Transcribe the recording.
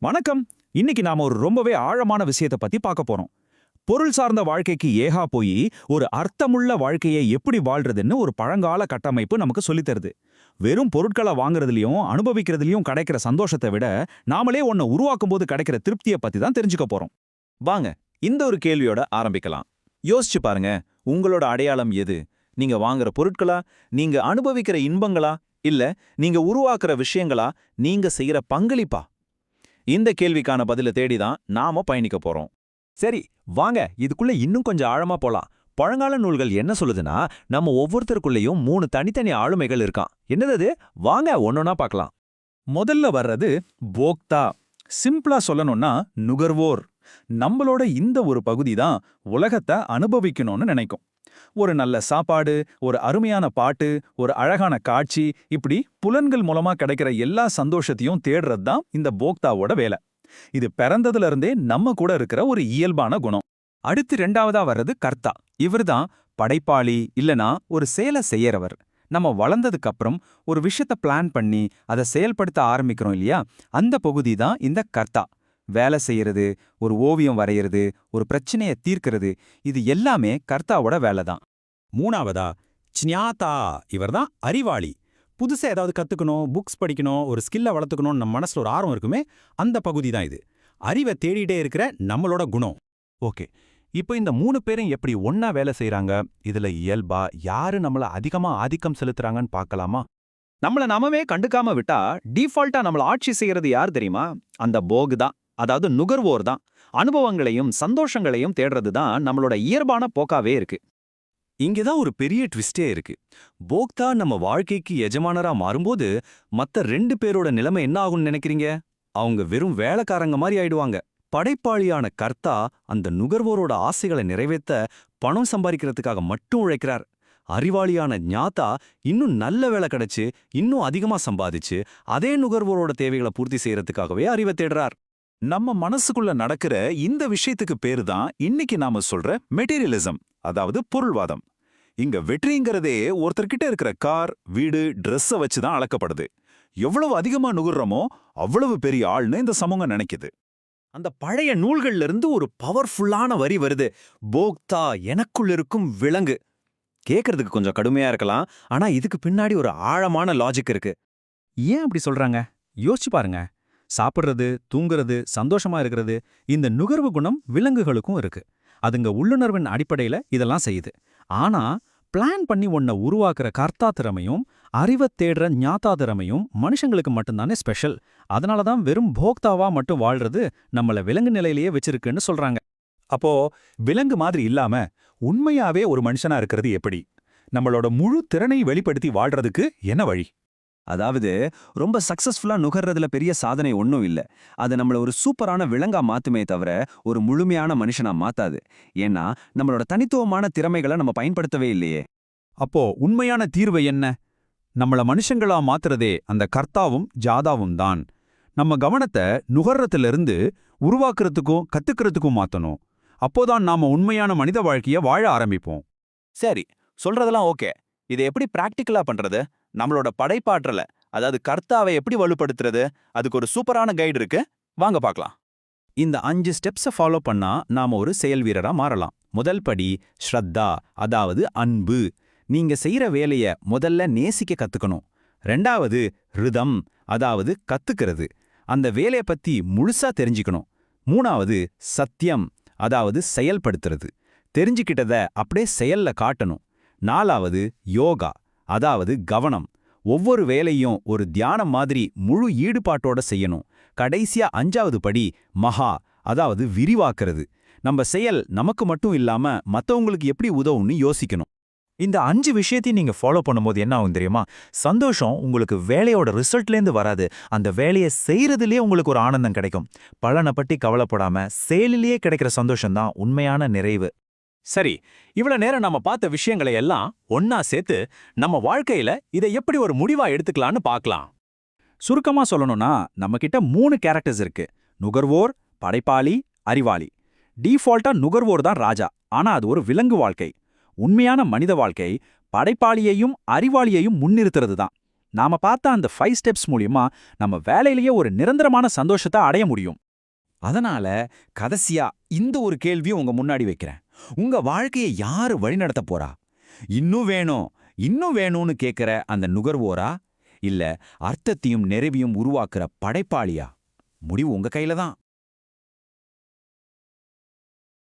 வணக்கம். இன்னைக்கு நாம ஒரு ரொம்பவே ஆழமான விஷயத்தை பத்தி பார்க்க போறோம். பொருள் சார்ந்த வாழ்க்கைக்கு ஏகா போய் ஒரு அர்த்தமுள்ள வாழ்க்கையை எப்படி வாழ்றதுன்னு ஒரு பழங்கால கட்டமைப்பு நமக்கு சொல்லித் தருது. வெறும் பொருட்களை வாங்குறதுலயும் அனுபவிக்கிறதுலயும் கிடைக்கிற சந்தோஷத்தை விட நாமளே ஒன்ன உருவாக்கும் போது கிடைக்கிற திருப்தியை பத்தி தான் தெரிஞ்சுக்க போறோம். வாங்க இந்த ஒரு கேள்வியோட ஆரம்பிக்கலாம். யோசிச்சு பாருங்க, உங்களோட அடையாளம் எது? நீங்க வாங்குற பொருட்களா, நீங்க அனுபவிக்கிற இன்பங்களா, இல்ல நீங்க உருவாக்குற விஷயங்களா, நீங்க செய்யற பங்களிப்பா? இந்த கேள்விக்கான பதில தேடி தான் நாம பயணிக்க போறோம். சரி, வாங்க இதுக்குள்ள இன்னும் கொஞ்சம் ஆழமா போலாம். பழங்கால நூல்கள் என்ன சொல்லுதுன்னா, நம்ம ஒவ்வொருத்தருக்குள்ளேயும் 3 தனித்தனி ஆளுமைகள் இருக்கான். என்னது? வாங்க ஒன்னொன்னா பார்க்கலாம். முதல்ல வர்றது போக்தா. சிம்பிளா சொல்லணும்னா நுகர்வோர். நம்மளோட இந்த ஒரு பகுதி தான் உலகத்தை அனுபவிக்கணும்னு நினைக்கும். ஒரு நல்ல சாப்பாடு, ஒரு அருமையான பாட்டு, ஒரு அழகான காட்சி, இப்படி புலன்கள் மூலமா கிடைக்கிற எல்லா சந்தோஷத்தையும் தேடுறது தான் இந்த போக்தாவோட வேலை. இது பிறந்ததுல இருந்தே நம்ம கூட இருக்கிற ஒரு இயல்பான குணம். அடுத்து 2வதா வர்றது கர்த்தா. இவர்தான் படைப்பாளி, இல்லனா ஒரு செயலை செய்யறவர். நம்ம வளர்ந்ததுக்கு அப்புறம் ஒரு விஷயத்த பிளான் பண்ணி அதை செயல்படுத்த ஆரம்பிக்கிறோம் இல்லையா, அந்த பகுதி தான் இந்த கர்த்தா. வேலை செய்யறது, ஒரு ஓவியம் வரைகிறது, ஒரு பிரச்சனையை தீர்க்கிறது, இது எல்லாமே கர்த்தாவோட வேலை தான். மூணாவதா ச்ஞாதா. இவர்தான் அறிவாளி. புதுசா ஏதாவது கத்துக்கணும், புக்ஸ் படிக்கணும், ஒரு ஸ்கில்லை வளர்த்துக்கணும்னு நம்ம மனசுல ஒரு ஆர்வம் இருக்குமே, அந்த பகுதி தான் இது. அறிவை தேடிட்டே இருக்கிற நம்மளோட குணம். ஓகே, இப்போ இந்த 3 பேரும் எப்படி ஒன்னா வேலை செய்றாங்க? இதுல இயல்பா யாரு நம்மள அதிகமா ஆதிக்கம் செலுத்துறாங்கன்னு பார்க்கலாமா? நம்மள நாமவே கண்டுக்காம விட்டா டிஃபால்ட்டா நம்மள ஆட்சி செய்யறது யார் தெரியுமா? அந்த போக் தான். அதாவது நுகர்வோர் தான். அனுபவங்களையும் சந்தோஷங்களையும் தேடுறது தான் நம்மளோட இயல்பான போக்காவே இருக்கு. இங்கதான் ஒரு பெரிய ட்விஸ்டே இருக்கு. போக்தா நம்ம வாழ்க்கைக்கு எஜமானரா மாறும்போது மத்த 2 பேரோட நிலைமை என்ன ஆகும்னு நினைக்கிறீங்க? அவங்க வெறும் வேலைக்காரங்க மாதிரி ஆயிடுவாங்க. படைப்பாளியான கர்த்தா அந்த நுகர்வோரோட ஆசைகளை நிறைவேற்ற பணம் சம்பாதிக்கிறதுக்காக மட்டும் உழைக்கிறார். அறிவாளியான ஞாதா இன்னும் நல்ல வேலை கிடைச்சு இன்னும் அதிகமா சம்பாதிச்சு அதே நுகர்வோரோட தேவைகளை பூர்த்தி செய்யறதுக்காகவே அறிவை தேடுறார். நம்ம மனசுக்குள்ள நடக்கிற இந்த விஷயத்துக்கு பேரு தான் இன்னைக்கு நாம சொல்ற மெட்டீரியலிசம், அதாவது பொருள்வாதம். இங்க வெற்றிங்கிறதே ஒருத்தர்கிட்ட இருக்கிற கார், வீடு, ட்ரெஸ்ஸை வச்சு தான் அளக்கப்படுது. எவ்வளவு அதிகமா நுகர்றோமோ அவ்வளவு பெரிய ஆள்னு இந்த சமூகம் நினைக்குது. அந்த பழைய நூல்கள்ல இருந்து ஒரு பவர்ஃபுல்லான வரி வருது. போக்தா எனக்குள் இருக்கும் விலங்கு. கேட்கறதுக்கு கொஞ்சம் கடுமையா இருக்கலாம், ஆனா இதுக்கு பின்னாடி ஒரு ஆழமான லாஜிக் இருக்கு. ஏன் அப்படி சொல்றாங்க? யோசிச்சு பாருங்க. சாப்பிடுறது, தூங்குறது, சந்தோஷமா இருக்கிறது, இந்த நுகர்வு குணம் விலங்குகளுக்கும் இருக்கு. அதுங்க உள்ளுணர்வின் அடிப்படையில இதெல்லாம் செய்யுது. ஆனா பிளான் பண்ணி ஒன்ன உருவாக்குற கர்த்தா திறமையும் அறிவைத் தேடுற ஞாதா திறமையும் மனுஷங்களுக்கு மட்டும்தானே ஸ்பெஷல். அதனாலதான் வெறும் போக்தாவா மட்டும் வாழ்றது நம்மள விலங்கு நிலையிலேயே வச்சிருக்குன்னு சொல்றாங்க. அப்போ விலங்கு மாதிரி இல்லாம உண்மையாவே ஒரு மனுஷனா இருக்கிறது எப்படி? நம்மளோட முழு திறனை வெளிப்படுத்தி வாழ்றதுக்கு என்ன வழி? அதாவது ரொம்ப சக்சஸ்ஃபுல்லா நுகர்றதுல பெரிய சாதனை ஒன்றும் இல்ல. அது நம்மள ஒரு சூப்பரான விலங்கா மாத்துமே தவிர ஒரு முழுமையான மனுஷனா மாத்தாது. ஏன்னா நம்மளோட தனித்துவமான திறமைகளை நம்ம பயன்படுத்தவே இல்லையே. அப்போ உண்மையான தீர்வு என்ன? நம்மள மனுஷங்களா மாத்துறதே அந்த கர்த்தாவும் ஜாதாவும் தான். நம்ம கவனத்தை நுகர்றதிலிருந்து உருவாக்குறதுக்கும் கத்துக்கிறதுக்கும் மாத்தணும். அப்போதான் நாம உண்மையான மனித வாழ்க்கைய வாழ ஆரம்பிப்போம். சரி, சொல்றதெல்லாம் ஓகே. இதை எப்படி பிராக்டிக்கலா பண்றது? நம்மளோட படைப்பாற்றல, அதாவது கர்த்தாவை எப்படி வலுப்படுத்துறது? அதுக்கு ஒரு சூப்பரான கைடு இருக்கு, வாங்க பார்க்கலாம். இந்த 5 ஸ்டெப்ஸை ஃபாலோ பண்ணா நாம ஒரு செயல் வீரரா மாறலாம். முதல் படி ஸ்ரத்தா, அதாவது அன்பு. நீங்க செய்யற வேலைய முதல்ல நேசிக்க கத்துக்கணும். 2வது ரிதம், அதாவது கத்துக்கிறது. அந்த வேலைய பத்தி முழுசா தெரிஞ்சுக்கணும். 3வது சத்தியம், அதாவது செயல்படுத்துறது. தெரிஞ்சுக்கிட்டத அப்படியே செயல்ல காட்டணும். 4வது யோகா, அதாவது கவனம். ஒவ்வொரு வேலையும் ஒரு தியானம் மாதிரி முழு ஈடுபாட்டோட செய்யணும். கடைசியா 5வது படி மகா, அதாவது விரிவாக்குறது. நம்ம செயல் நமக்கு மட்டும் இல்லாம மத்தவங்களுக்கு எப்படி உதவும்னு யோசிக்கணும். இந்த 5 விஷயத்தையும் நீங்க ஃபாலோ பண்ணும்போது என்ன ஆகும் தெரியுமா? சந்தோஷம் உங்களுக்கு வேலையோட ரிசல்ட்லேருந்து வராது. அந்த வேலையை செய்யறதுலயே உங்களுக்கு ஒரு ஆனந்தம் கிடைக்கும். பலனை பற்றி கவலைப்படாம செயலிலேயே கிடைக்கிற சந்தோஷம் தான் உண்மையான நிறைவு. சரி, இவ்வளவு நேரம் நம்ம பார்த்த விஷயங்களை எல்லாம் ஒன்னா சேர்த்து நம்ம வாழ்க்கையில இதை எப்படி ஒரு முடிவா எடுத்துக்கலான்னு பார்க்கலாம். சுருக்கமா சொல்லணும்னா நம்ம கிட்ட 3 கேரக்டர்ஸ் இருக்கு: நுகர்வோர், படைப்பாளி, அறிவாளி. டிஃபால்ட்டா நுகர்வோர் தான் ராஜா, ஆனா அது ஒரு விலங்கு வாழ்க்கை. உண்மையான மனித வாழ்க்கை படைப்பாளியையும் அறிவாளியையும் முன்னிறுத்துறது தான். நாம பார்த்த அந்த 5 ஸ்டெப்ஸ் மூலியமா நம்ம வேலையிலேயே ஒரு நிரந்தரமான சந்தோஷத்தை அடைய முடியும். அதனால கடைசியா இந்த ஒரு கேள்வியை உங்க முன்னாடி வைக்கிறேன். உங்க வாழ்க்கையை யாரு வழிநடத்த போறா? இன்னும் வேணும், இன்னும் வேணும்னு கேட்கிற அந்த நுகர்வோரா? இல்ல அர்த்தத்தையும் நிறைவையும் உருவாக்குற படைப்பாளியா? முடிவு உங்க கையில தான்.